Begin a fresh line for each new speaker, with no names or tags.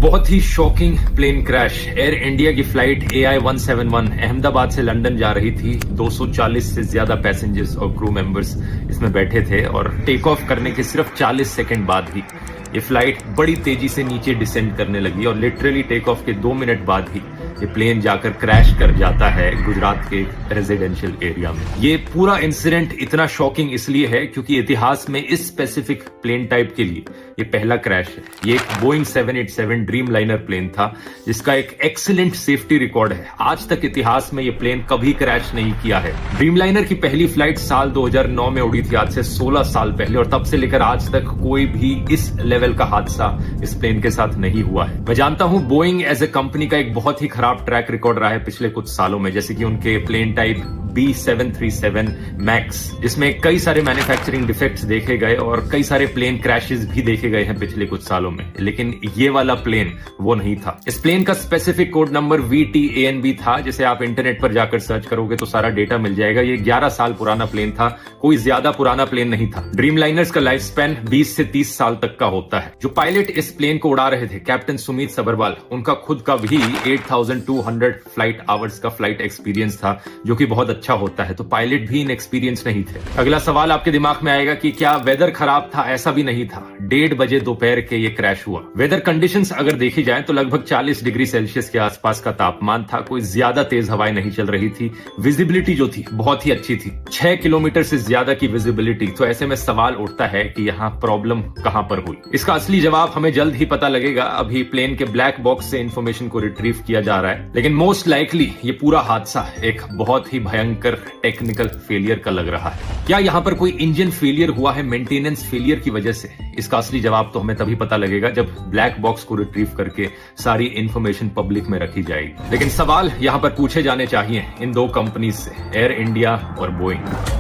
बहुत ही shocking plane crash. Air India की फ्लाइट AI-171 अहमदाबाद से लंदन जा रही थी। 240 से ज्यादा पैसेंजर्स और क्रू मेंबर्स इसमें बैठे थे और टेक ऑफ करने के सिर्फ 40 सेकंड बाद ही ये फ्लाइट बड़ी तेजी से नीचे डिसेंड करने लगी और लिटरली टेक ऑफ के 2 मिनट बाद ही ये प्लेन जाकर क्रैश कर जाता है गुजरात के रेजिडेंशियल एरिया में। ये पूरा इंसिडेंट इतना शॉकिंग इसलिए है क्योंकि इतिहास में इस स्पेसिफिक प्लेन टाइप के लिए ये पहला क्रैश है। ये एक बोइंग 787 ड्रीम लाइनर प्लेन था जिसका एक एक्सीलेंट सेफ्टी रिकॉर्ड है। आज तक इतिहास में ये प्लेन कभी क्रैश नहीं किया है। ड्रीम लाइनर की पहली फ्लाइट साल 2009 में उड़ी थी, आज से 16 साल पहले, और तब से लेकर आज तक कोई भी इस लेवल का हादसा इस प्लेन के साथ नहीं हुआ है। मैं जानता हूं बोइंग एज ए कंपनी का एक बहुत ही खराब ट्रैक रिकॉर्ड रहा है पिछले कुछ सालों में, जैसे कि उनके प्लेन टाइप B737 मैक्स जिसमें कई सारे मैन्युफैक्चरिंग डिफेक्ट्स देखे गए और कई सारे प्लेन क्रैशेस भी देखे गए हैं पिछले कुछ सालों में, लेकिन ये वाला प्लेन वो नहीं था। इस प्लेन का स्पेसिफिक कोड नंबर VTANB था, जिसे आप इंटरनेट पर जाकर सर्च करोगे तो सारा डेटा मिल जाएगा। ये 11 साल पुराना प्लेन था, कोई ज्यादा पुराना प्लेन नहीं था। ड्रीम लाइनर्स का लाइफ स्पैन 20 से 30 साल तक का होता है। जो पायलट इस प्लेन को उड़ा रहे थे, कैप्टन सुमित सबरवाल, उनका खुद का भी 8200 फ्लाइट आवर्स का फ्लाइट एक्सपीरियंस था, जो कि बहुत अच्छा होता है। तो पायलट भी इनएक्सपीरियंस नहीं थे। अगला सवाल आपके दिमाग में आएगा कि क्या वेदर खराब था? ऐसा भी नहीं था। 1:30 बजे दोपहर के ये क्रैश हुआ। वेदर कंडीशंस अगर देखी जाए तो लगभग 40 डिग्री सेल्सियस के आसपास का तापमान था। कोई ज्यादा तेज हवाएं नहीं चल रही थी। विजिबिलिटी जो थी बहुत ही अच्छी थी, 6 किलोमीटर से ज्यादा की विजिबिलिटी। तो ऐसे में सवाल उठता है कि यहाँ प्रॉब्लम कहां पर हुई। इसका असली जवाब हमें जल्द ही पता लगेगा। अभी प्लेन के ब्लैक बॉक्स से इंफॉर्मेशन को रिट्रीव किया जा रहा है, लेकिन मोस्ट लाइकली ये पूरा हादसा एक बहुत ही भयंकर टेक्निकल फेलियर का लग रहा है। क्या यहाँ पर कोई इंजन फेलियर हुआ है मेंटेनेंस फेलियर की वजह से? इसका असली जवाब तो हमें तभी पता लगेगा जब ब्लैक बॉक्स को रिट्रीव करके सारी इंफॉर्मेशन पब्लिक में रखी जाएगी। लेकिन सवाल यहाँ पर पूछे जाने चाहिए इन दो कंपनीज से, एयर इंडिया और बोइंग।